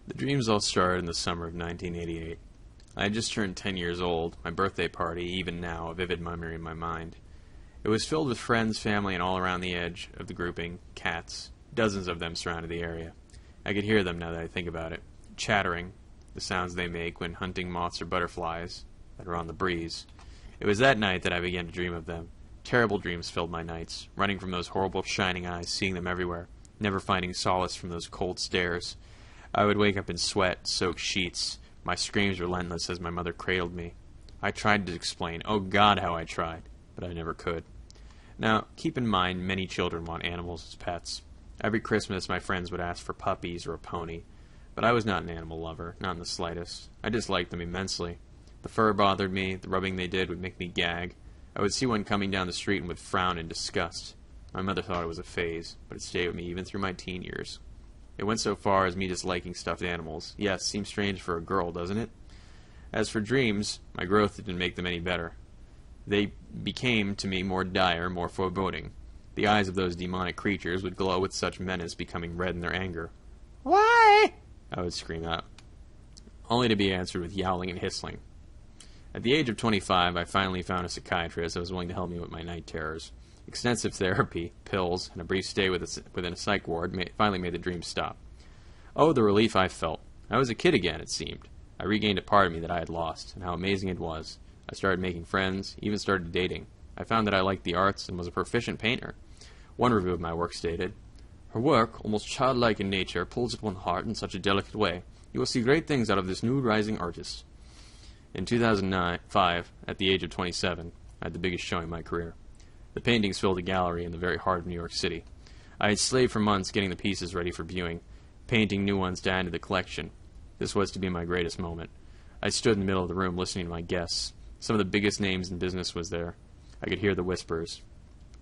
The dreams all started in the summer of 1988. I had just turned 10 years old, my birthday party, even now, a vivid memory in my mind. It was filled with friends, family, and all around the edge of the grouping, cats. Dozens of them surrounded the area. I could hear them now that I think about it, chattering, the sounds they make when hunting moths or butterflies that are on the breeze. It was that night that I began to dream of them. Terrible dreams filled my nights, running from those horrible shining eyes, seeing them everywhere, never finding solace from those cold stares. I would wake up in sweat, soaked sheets, my screams relentless as my mother cradled me. I tried to explain, oh God, how I tried, but I never could. Now, keep in mind, many children want animals as pets. Every Christmas, my friends would ask for puppies or a pony, but I was not an animal lover, not in the slightest. I disliked them immensely. The fur bothered me, the rubbing they did would make me gag. I would see one coming down the street and would frown in disgust. My mother thought it was a phase, but it stayed with me even through my teen years. It went so far as me disliking stuffed animals. Yes, seems strange for a girl, doesn't it? As for dreams, my growth didn't make them any better. They became, to me, more dire, more foreboding. The eyes of those demonic creatures would glow with such menace, becoming red in their anger. "Why?" I would scream out, only to be answered with yowling and hissing. At the age of 25, I finally found a psychiatrist that was willing to help me with my night terrors. Extensive therapy, pills, and a brief stay within a psych ward finally made the dreams stop. Oh, the relief I felt. I was a kid again, it seemed. I regained a part of me that I had lost, and how amazing it was. I started making friends, even started dating. I found that I liked the arts and was a proficient painter. One review of my work stated, "Her work, almost childlike in nature, pulls at one's heart in such a delicate way. You will see great things out of this new rising artist." In 2005, at the age of 27, I had the biggest showing in my career. The paintings filled a gallery in the very heart of New York City. I had slaved for months getting the pieces ready for viewing, painting new ones to add to the collection. This was to be my greatest moment. I stood in the middle of the room listening to my guests. Some of the biggest names in business was there. I could hear the whispers.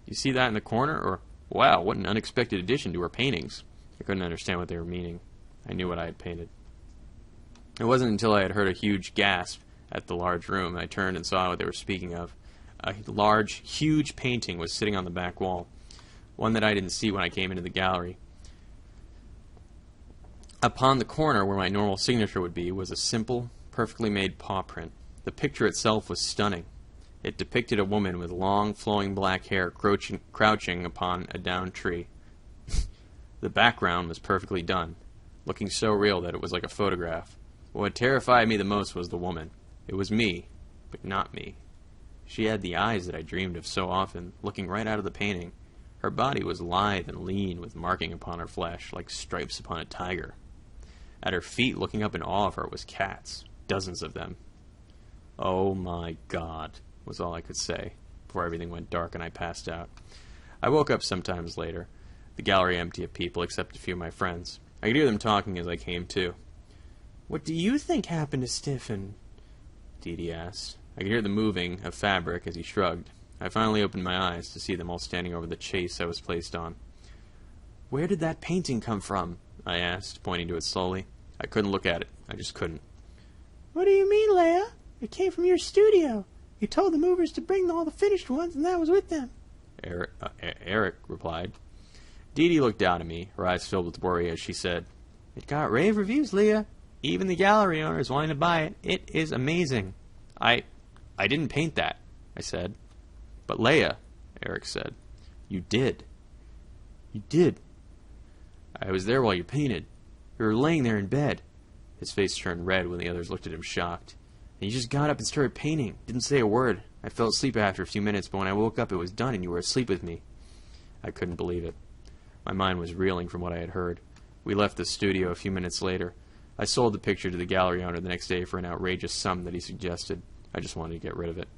"You see that in the corner?" Or, "Wow, what an unexpected addition to her paintings." I couldn't understand what they were meaning. I knew what I had painted. It wasn't until I had heard a huge gasp at the large room that I turned and saw what they were speaking of. A large, huge painting was sitting on the back wall, one that I didn't see when I came into the gallery. Upon the corner where my normal signature would be was a simple, perfectly made paw print. The picture itself was stunning. It depicted a woman with long, flowing black hair crouching upon a downed tree. The background was perfectly done, looking so real that it was like a photograph. What terrified me the most was the woman. It was me, but not me. She had the eyes that I dreamed of so often, looking right out of the painting. Her body was lithe and lean, with marking upon her flesh, like stripes upon a tiger. At her feet, looking up in awe of her, was cats, dozens of them. "Oh my God," was all I could say, before everything went dark and I passed out. I woke up sometimes later, the gallery empty of people except a few of my friends. I could hear them talking as I came to. "What do you think happened to Stiffen?" Dee Dee asked. I could hear the moving of fabric as he shrugged. I finally opened my eyes to see them all standing over the chase I was placed on. "Where did that painting come from?" I asked, pointing to it slowly. I couldn't look at it. I just couldn't. "What do you mean, Leia? It came from your studio. You told the movers to bring all the finished ones, and that was with them." Eric replied. Dee Dee looked down at me, her eyes filled with worry as she said, "It got rave reviews, Leia. Even the gallery owner is wanting to buy it. It is amazing." I didn't paint that," I said. "But Leia," Eric said. "You did. You did. I was there while you painted. You were laying there in bed." His face turned red when the others looked at him shocked. "And you just got up and started painting. Didn't say a word. I fell asleep after a few minutes, but when I woke up it was done and you were asleep with me." I couldn't believe it. My mind was reeling from what I had heard. We left the studio a few minutes later. I sold the picture to the gallery owner the next day for an outrageous sum that he suggested. I just wanted to get rid of it.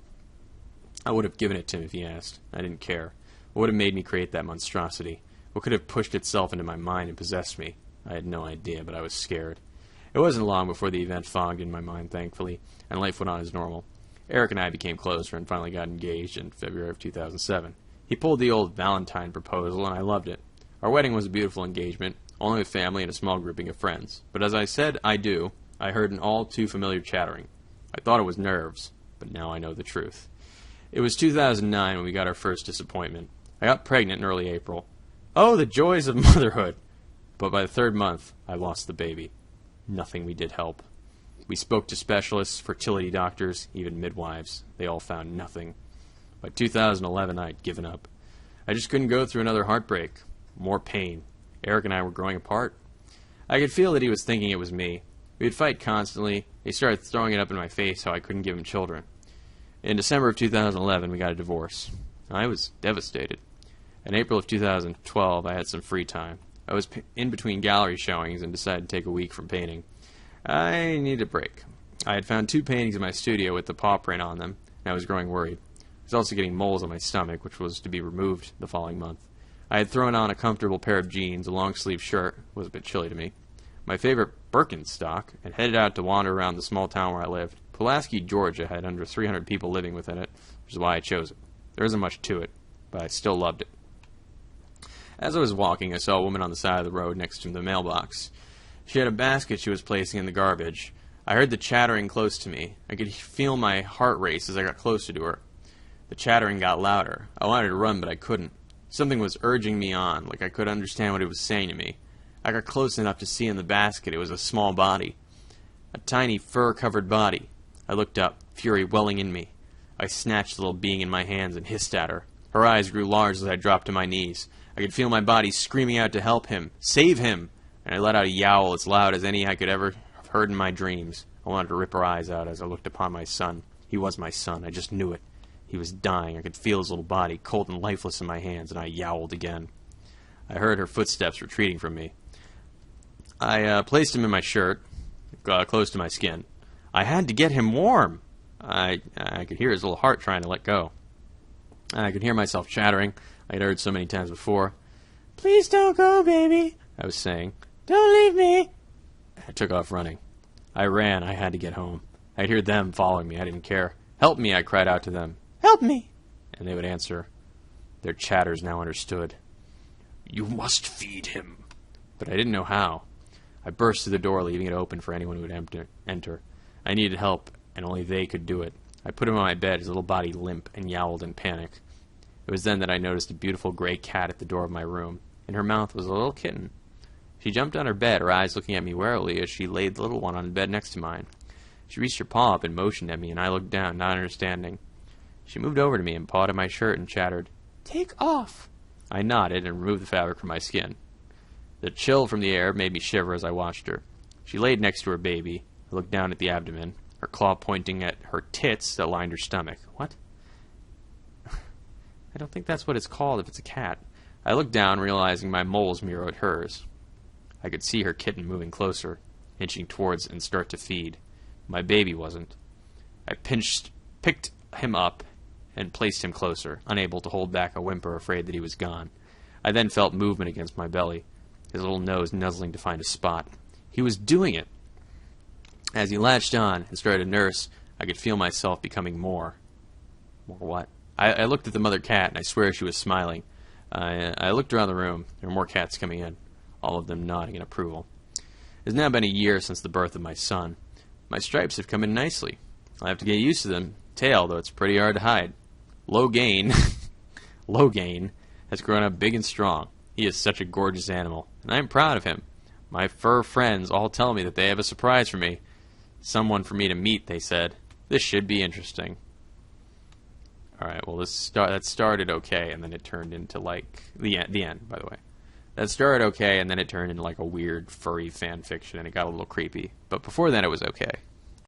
I would have given it to him if he asked. I didn't care. What would have made me create that monstrosity? What could have pushed itself into my mind and possessed me? I had no idea, but I was scared. It wasn't long before the event fogged in my mind, thankfully, and life went on as normal. Eric and I became closer and finally got engaged in February of 2007. He pulled the old Valentine proposal, and I loved it. Our wedding was a beautiful engagement, only with family and a small grouping of friends. But as I said "I do," I heard an all too familiar chattering. I thought it was nerves, but now I know the truth. It was 2009 when we got our first disappointment. I got pregnant in early April. Oh, the joys of motherhood! But by the third month, I lost the baby. Nothing we did help. We spoke to specialists, fertility doctors, even midwives. They all found nothing. By 2011, I had given up. I just couldn't go through another heartbreak. More pain. Eric and I were growing apart. I could feel that he was thinking it was me. We'd fight constantly. He started throwing it up in my face how I couldn't give him children. In December of 2011, we got a divorce. I was devastated. In April of 2012, I had some free time. I was in between gallery showings and decided to take a week from painting. I needed a break. I had found 2 paintings in my studio with the paw print on them, and I was growing worried. I was also getting moles on my stomach, which was to be removed the following month. I had thrown on a comfortable pair of jeans, a long-sleeve shirt, was a bit chilly to me, my favorite Birkenstock, and headed out to wander around the small town where I lived. Pulaski, Georgia had under 300 people living within it, which is why I chose it. There isn't much to it, but I still loved it. As I was walking, I saw a woman on the side of the road next to the mailbox. She had a basket she was placing in the garbage. I heard the chattering close to me. I could feel my heart race as I got closer to her. The chattering got louder. I wanted to run, but I couldn't. Something was urging me on, like I could understand what it was saying to me. I got close enough to see in the basket it was a small body. A tiny fur-covered body. I looked up, fury welling in me. I snatched the little being in my hands and hissed at her. Her eyes grew large as I dropped to my knees. I could feel my body screaming out to help him, save him, and I let out a yowl as loud as any I could ever have heard in my dreams. I wanted to rip her eyes out as I looked upon my son. He was my son. I just knew it. He was dying. I could feel his little body, cold and lifeless in my hands, and I yowled again. I heard her footsteps retreating from me. I placed him in my shirt, close to my skin. I had to get him warm. I could hear his little heart trying to let go. I could hear myself chattering. I had heard so many times before. "Please don't go, baby," I was saying. "Don't leave me." I took off running. I ran. I had to get home. I'd hear them following me. I didn't care. "Help me," I cried out to them. "Help me." And they would answer. Their chatters now understood. "You must feed him." But I didn't know how. I burst through the door, leaving it open for anyone who would enter. I needed help, and only they could do it. I put him on my bed, his little body limp, and yowled in panic. It was then that I noticed a beautiful gray cat at the door of my room. In her mouth was a little kitten. She jumped on her bed, her eyes looking at me warily as she laid the little one on the bed next to mine. She reached her paw up and motioned at me, and I looked down, not understanding. She moved over to me and pawed at my shirt and chattered, "Take off." I nodded and removed the fabric from my skin. The chill from the air made me shiver as I watched her. She laid next to her baby. I looked down at the abdomen, her claw pointing at her tits that lined her stomach. What? I don't think that's what it's called if it's a cat. I looked down, realizing my moles mirrored hers. I could see her kitten moving closer, inching towards and start to feed. My baby wasn't. I picked him up and placed him closer, unable to hold back a whimper, afraid that he was gone. I then felt movement against my belly, his little nose nuzzling to find a spot. He was doing it. As he latched on and started to nurse, I could feel myself becoming more. More what? I looked at the mother cat, and I swear she was smiling. I looked around the room. There were more cats coming in, all of them nodding in approval. It has now been a year since the birth of my son. My stripes have come in nicely. I'll have to get used to them. Tail, though it's pretty hard to hide. Logain has grown up big and strong. He is such a gorgeous animal, and I am proud of him. My fur friends all tell me that they have a surprise for me. Someone for me to meet, they said. This should be interesting. Alright, well, that started okay, and then it turned into, like, the end, by the way. That started okay, and then it turned into, like, a weird, furry fan fiction, and it got a little creepy. But before then, it was okay.